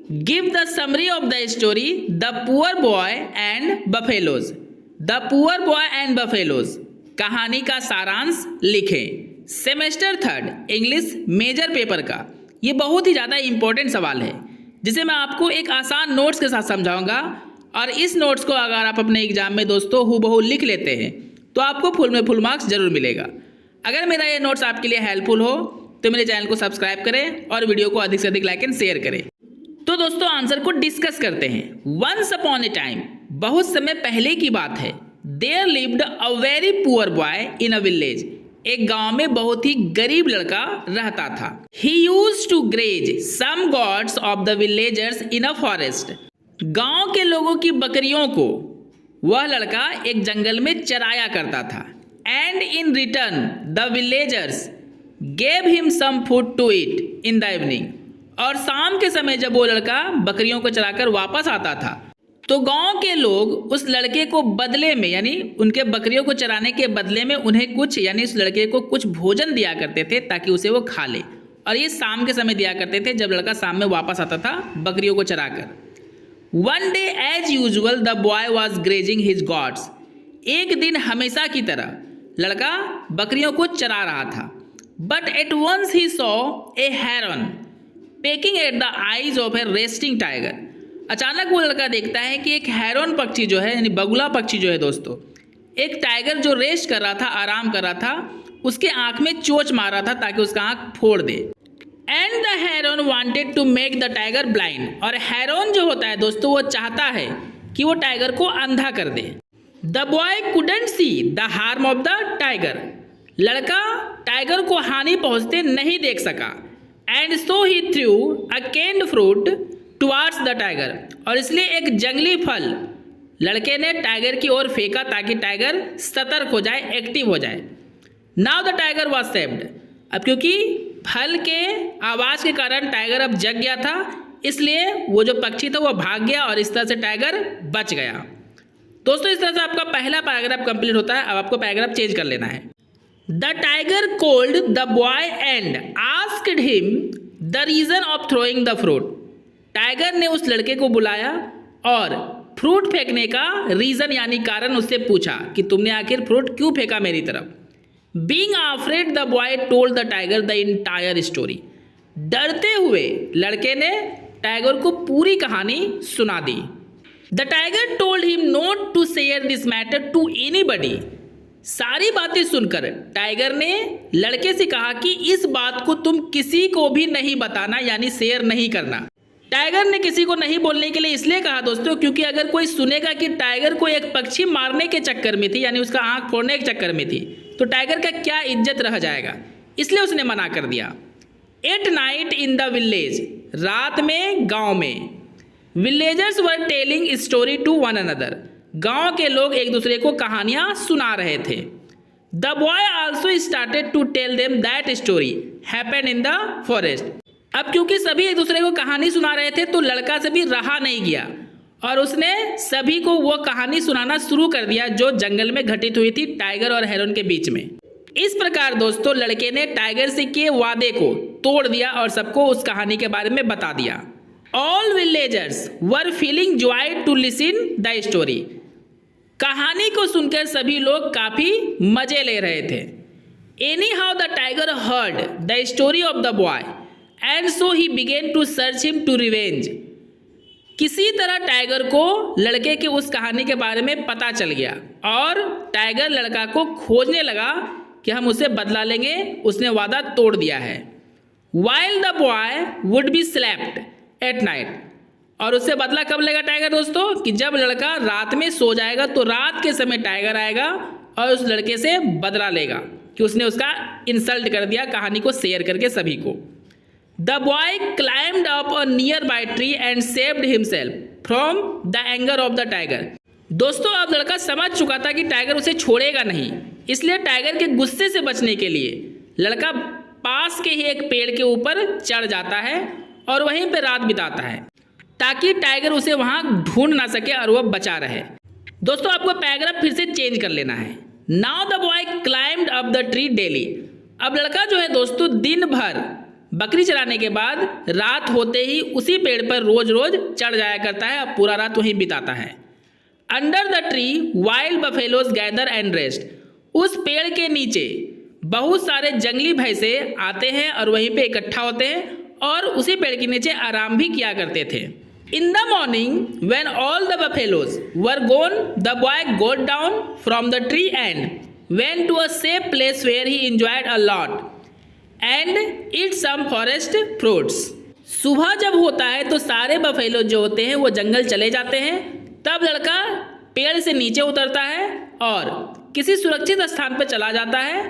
Give the summary of the story the poor boy and buffaloes. The poor boy and buffaloes कहानी का सारांश लिखें। Semester 3 English major paper का ये बहुत ही ज़्यादा इंपॉर्टेंट सवाल है जिसे मैं आपको एक आसान नोट्स के साथ समझाऊंगा। और इस नोट्स को अगर आप अपने एग्जाम में दोस्तों हूबहू लिख लेते हैं तो आपको फुल में फुल मार्क्स जरूर मिलेगा। अगर मेरा ये नोट्स आपके लिए हेल्पफुल हो तो मेरे चैनल को सब्सक्राइब करें और वीडियो को अधिक से अधिक लाइक एंड शेयर करें। तो दोस्तों आंसर को डिस्कस करते हैं। वंस अपॉन ए टाइम, बहुत समय पहले की बात है, there lived a very poor boy in a village. एक गांव में बहुत ही गरीब लड़का रहता था। He used to graze some goats of the villagers in a forest. गांव के लोगों की बकरियों को वह लड़का एक जंगल में चराया करता था। And in return the villagers gave him some food to eat in the evening. और शाम के समय जब वो लड़का बकरियों को चराकर वापस आता था तो गांव के लोग उस लड़के को बदले में यानी उनके बकरियों को चराने के बदले में उन्हें कुछ यानी उस लड़के को कुछ भोजन दिया करते थे ताकि उसे वो खा ले। और ये शाम के समय दिया करते थे जब लड़का शाम में वापस आता था बकरियों को चराकर। One day as usual the boy was grazing his goats. एक दिन हमेशा की तरह लड़का बकरियों को चरा रहा था। But at once he saw a heron pecking at the eyes of a resting tiger. अचानक वो लड़का देखता है कि एक हेरन पक्षी जो है यानी बगुला पक्षी जो है दोस्तों, एक टाइगर जो रेस्ट कर रहा था, आराम कर रहा था, उसके आंख में चोंच मार रहा था ताकि उसका आंख फोड़ दे। And the heron wanted to make the tiger blind. और हेरन जो होता है दोस्तों वो चाहता है कि वो टाइगर को अंधा कर दे। The boy couldn't see the harm of the tiger. लड़का टाइगर को हानि पहुंचते नहीं देख सका। And so he threw a canned fruit towards the tiger. और इसलिए एक जंगली फल लड़के ने टाइगर की ओर फेंका ताकि टाइगर सतर्क हो जाए, एक्टिव हो जाए। Now the tiger was saved. अब क्योंकि फल के आवाज़ के कारण टाइगर अब जग गया था इसलिए वो जो पक्षी था वो भाग गया और इस तरह से टाइगर बच गया। दोस्तों इस तरह से आपका पहला पैराग्राफ कंप्लीट होता है। अब आपको पैराग्राफ चेंज कर लेना है। The tiger called the boy and asked him the reason of throwing the fruit. Tiger ने उस लड़के को बुलाया और फ्रूट फेंकने का रीजन यानी कारण उससे पूछा कि तुमने आखिर फ्रूट क्यों फेंका मेरी तरफ। Being afraid the boy told the tiger the entire story. डरते हुए लड़के ने टाइगर को पूरी कहानी सुना दी। The tiger told him not to share this matter to anybody. सारी बातें सुनकर टाइगर ने लड़के से कहा कि इस बात को तुम किसी को भी नहीं बताना यानी शेयर नहीं करना। टाइगर ने किसी को नहीं बोलने के लिए इसलिए कहा दोस्तों क्योंकि अगर कोई सुनेगा कि टाइगर को एक पक्षी मारने के चक्कर में थी यानी उसका आंख फोड़ने के चक्कर में थी तो टाइगर का क्या इज्जत रह जाएगा, इसलिए उसने मना कर दिया। At night in the village. रात में गांव में। Villagers were telling story to one another. गांव के लोग एक दूसरे को कहानियां सुना रहे थे। The boy also started to tell them that story happened in the forest. अब क्योंकि सभी एक दूसरे को कहानी सुना रहे थे तो लड़का से भी रहा नहीं गया और उसने सभी को वो कहानी सुनाना शुरू कर दिया जो जंगल में घटित हुई थी टाइगर और हेरन के बीच में। इस प्रकार दोस्तों लड़के ने टाइगर से किए वादे को तोड़ दिया और सबको उस कहानी के बारे में बता दिया। All villagers were feeling joy to listen the story. कहानी को सुनकर सभी लोग काफी मजे ले रहे थे। Anyhow the tiger heard the story of the boy and so he began to search him to revenge. किसी तरह टाइगर को लड़के के उस कहानी के बारे में पता चल गया और टाइगर लड़का को खोजने लगा कि हम उसे बदला लेंगे, उसने वादा तोड़ दिया है। While the boy would be slept at night. और उससे बदला कब लेगा टाइगर दोस्तों कि जब लड़का रात में सो जाएगा तो रात के समय टाइगर आएगा और उस लड़के से बदला लेगा कि उसने उसका इंसल्ट कर दिया कहानी को शेयर करके सभी को। The boy climbed up a near by tree and saved himself from the anger of the tiger. दोस्तों अब लड़का समझ चुका था कि टाइगर उसे छोड़ेगा नहीं, इसलिए टाइगर के गुस्से से बचने के लिए लड़का पास के ही एक पेड़ के ऊपर चढ़ जाता है और वहीं पर रात बिताता है ताकि टाइगर उसे वहां ढूंढ ना सके और वह बचा रहे। दोस्तों आपको पैराग्राफ फिर से चेंज कर लेना है। Now the boy climbed up the tree daily. अब लड़का जो है दोस्तों दिन भर बकरी चराने के बाद रात होते ही उसी पेड़ पर रोज रोज चढ़ जाया करता है और पूरा रात वहीं बिताता है। Under the tree wild buffaloes gather and rest. उस पेड़ के नीचे बहुत सारे जंगली भैंसे आते हैं और वहीं पे इकट्ठा होते हैं और उसी पेड़ के नीचे आराम भी किया करते थे। In the morning, when all the buffaloes were gone, the boy got down from the tree and went to a safe place where he enjoyed a lot and eat some forest fruits. सुबह जब होता है तो सारे buffalo जो होते हैं वो जंगल चले जाते हैं। तब लड़का पेड़ से नीचे उतरता है और किसी सुरक्षित स्थान पर चला जाता है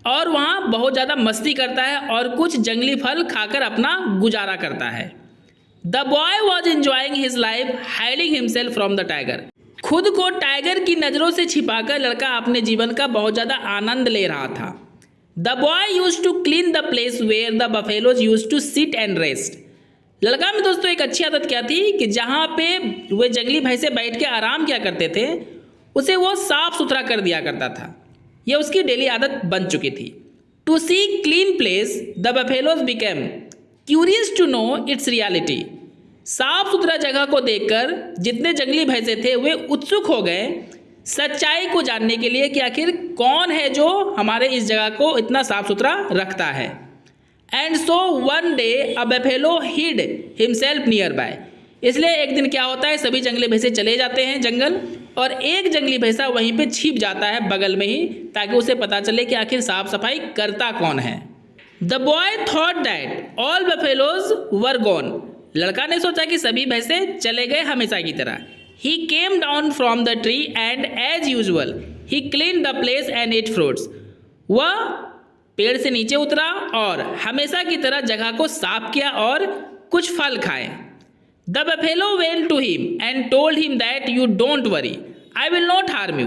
और वहाँ बहुत ज़्यादा मस्ती करता है और कुछ जंगली फल खाकर अपना गुजारा करता है। The boy was enjoying his life, hiding himself from the tiger. खुद को टाइगर की नज़रों से छिपाकर लड़का अपने जीवन का बहुत ज़्यादा आनंद ले रहा था। The boy used to clean the place where the buffaloes used to sit and rest. लड़का में दोस्तों एक अच्छी आदत क्या थी कि जहाँ पे वे जंगली भैंसे बैठ के आराम किया करते थे उसे वो साफ सुथरा कर दिया करता था। यह उसकी डेली आदत बन चुकी थी। To see clean place, the buffaloes became curious to know its reality. साफ सुथरा जगह को देखकर जितने जंगली भैंसे थे वे उत्सुक हो गए सच्चाई को जानने के लिए कि आखिर कौन है जो हमारे इस जगह को इतना साफ सुथरा रखता है। And so one day a buffalo hid himself nearby. इसलिए एक दिन क्या होता है, सभी जंगली भैंसे चले जाते हैं जंगल और एक जंगली भैंसा वहीं पे छिप जाता है बगल में ही, ताकि उसे पता चले कि आखिर साफ सफाई करता कौन है। The boy thought that all buffaloes were gone. लड़का ने सोचा कि सभी भैंसे चले गए हमेशा की तरह। He came down from the tree and as usual he clean the place and eat fruits. वह पेड़ से नीचे उतरा और हमेशा की तरह जगह को साफ किया और कुछ फल खाए। The buffalo went to him and told him that you don't worry, I will not harm you.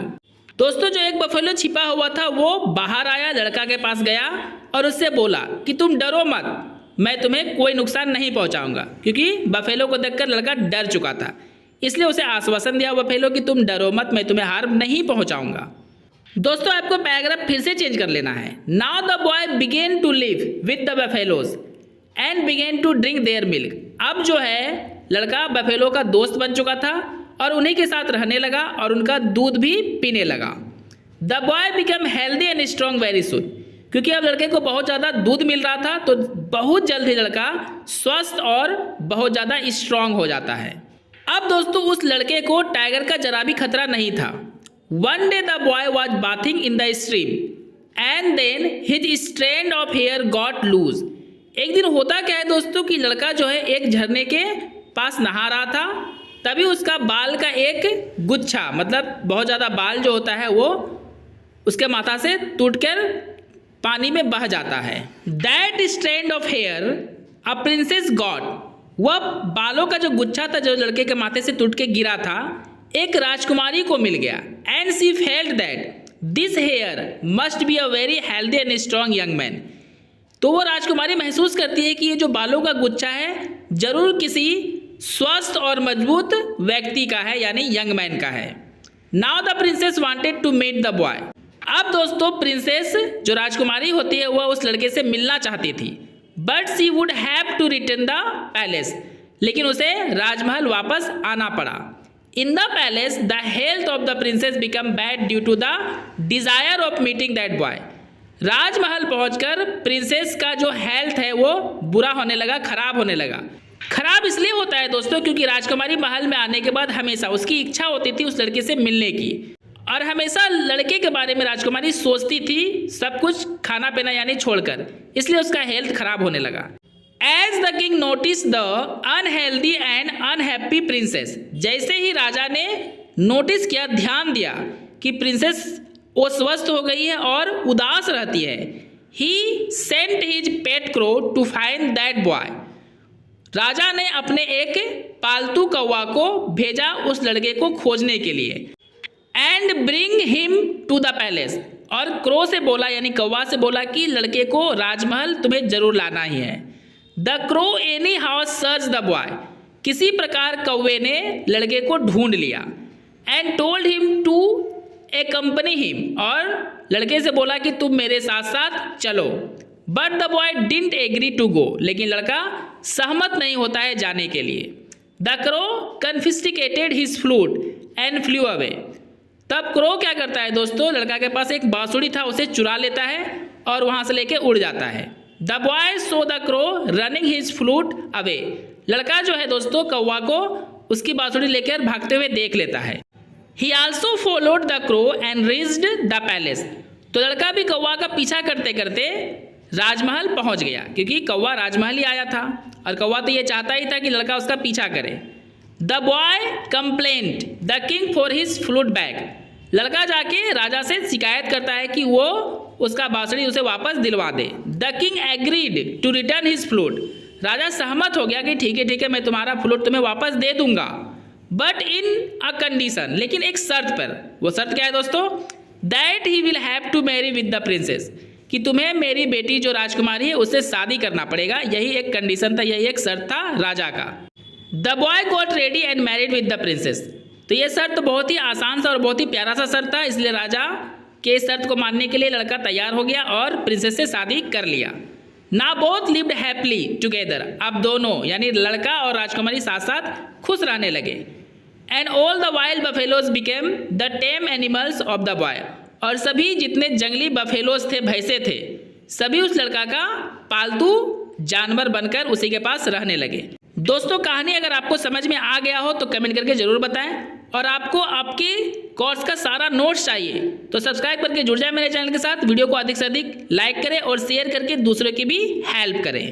दोस्तों जो एक बफेलो छिपा हुआ था वो बाहर आया, लड़का के पास गया और उससे बोला कि तुम डरो मत, मैं तुम्हें कोई नुकसान नहीं पहुंचाऊंगा। क्योंकि बफेलो को देखकर लड़का डर चुका था, इसलिए उसे आश्वासन दिया बफेलो कि तुम डरो मत, मैं तुम्हें हार्म नहीं पहुंचाऊंगा। दोस्तों आपको पैराग्राफ फिर से चेंज कर लेना है। Now the boy began to live with the buffaloes and began to drink their milk. अब जो है लड़का बफेलो का दोस्त बन चुका था और उन्हीं के साथ रहने लगा और उनका दूध भी पीने लगा। The boy become healthy and strong very soon. क्योंकि अब लड़के को बहुत ज़्यादा दूध मिल रहा था तो बहुत जल्द ही लड़का स्वस्थ और बहुत ज़्यादा स्ट्रांग हो जाता है। अब दोस्तों उस लड़के को टाइगर का जरा भी खतरा नहीं था। One day the boy was bathing in the stream and then his strand of hair got loose. एक दिन होता क्या है दोस्तों कि लड़का जो है एक झरने के पास नहा रहा था, तभी उसका बाल का एक गुच्छा, मतलब बहुत ज़्यादा बाल जो होता है वो उसके माथा से टूटकर पानी में बह जाता है। That strand of hair a princess got. वह बालों का जो गुच्छा था जो लड़के के माथे से टूट के गिरा था एक राजकुमारी को मिल गया। And she felt that this hair must be a very healthy and strong young man. तो वो राजकुमारी महसूस करती है कि ये जो बालों का गुच्छा है जरूर किसी स्वस्थ और मजबूत व्यक्ति का है, यानी यंग मैन का है। Now the princess wanted to meet the boy. अब दोस्तों प्रिंसेस जो राजकुमारी होती है वह उस लड़के से मिलना चाहती थी, but she would have to return the palace. लेकिन उसे राजमहल वापस आना पड़ा। In the palace the health of the princess become bad due to the desire of meeting that boy. राजमहल पहुंचकर प्रिंसेस का जो हेल्थ है वो बुरा होने लगा, खराब होने लगा। खराब इसलिए होता है दोस्तों क्योंकि राजकुमारी महल में आने के बाद हमेशा उसकी इच्छा होती थी उस लड़के से मिलने की, और हमेशा लड़के के बारे में राजकुमारी सोचती थी, सब कुछ खाना पीना यानी छोड़कर, इसलिए उसका हेल्थ खराब होने लगा। As the king notice the unhealthy and unhappy princess. जैसे ही राजा ने नोटिस किया, ध्यान दिया कि प्रिंसेस वो स्वस्थ हो गई है और उदास रहती है, he sent his pet crow to find that boy. राजा ने अपने एक पालतू कौवा को भेजा उस लड़के को खोजने के लिए। And bring him to the palace. और क्रो से बोला यानी कौवा से बोला कि लड़के को राजमहल तुम्हें जरूर लाना ही है। The crow anyhow search the boy. किसी प्रकार कौवे ने लड़के को ढूंढ लिया। And told him to accompany him. और लड़के से बोला कि तुम मेरे साथ साथ चलो। But the boy didn't agree to go, लेकिन लड़का सहमत नहीं होता है जाने के लिए। The crow confiscated his flute and flew away. तब क्रो क्या करता है दोस्तों, लड़का के पास एक बांसुरी था, उसे चुरा लेता है और वहाँ से लेके उड़ जाता है। The boy so the crow running his flute away. लड़का जो है दोस्तों कौवा को उसकी बांसुरी लेकर भागते हुए देख लेता है। ही also followed the crow and reached the palace. तो लड़का भी कौवा का पीछा करते करते राजमहल पहुंच गया, क्योंकि कौवा राजमहल ही आया था और कौवा तो ये चाहता ही था कि लड़का उसका पीछा करे। The boy complaint the king for his flute bag. लड़का जाके राजा से शिकायत करता है कि वो उसका बांसुरी उसे वापस दिलवा दे। The king agreed to return his flute. राजा सहमत हो गया कि ठीक है मैं तुम्हारा फ्लूट तुम्हें वापस दे दूंगा, बट इन अ कंडीशन, लेकिन एक शर्त पर। वो शर्त क्या है दोस्तों, that he will have to marry with the princess, कि तुम्हें मेरी बेटी जो राजकुमारी है उससे शादी करना पड़ेगा। यही एक कंडीशन था, यही एक शर्त था राजा का। The boy got ready and married with the princess. तो ये शर्त बहुत ही आसान सा और बहुत ही प्यारा सा शर्त था, इसलिए राजा के शर्त को मानने के लिए लड़का तैयार हो गया और प्रिंसेस से शादी कर लिया। ना बोथ लिव्ड हैप्पीली टुगेदर। अब दोनों यानी लड़का और राजकुमारी साथ साथ खुश रहने लगे। And all the wild buffaloes became the time animals of the boy. और सभी जितने जंगली बफेलोज थे, भैंसे थे, सभी उस लड़का का पालतू जानवर बनकर उसी के पास रहने लगे। दोस्तों कहानी अगर आपको समझ में आ गया हो तो कमेंट करके जरूर बताएं, और आपको आपके कोर्स का सारा नोट्स चाहिए तो सब्सक्राइब करके जुड़ जाए मेरे चैनल के साथ। वीडियो को अधिक से अधिक लाइक करें और शेयर करके दूसरों की भी हेल्प करें।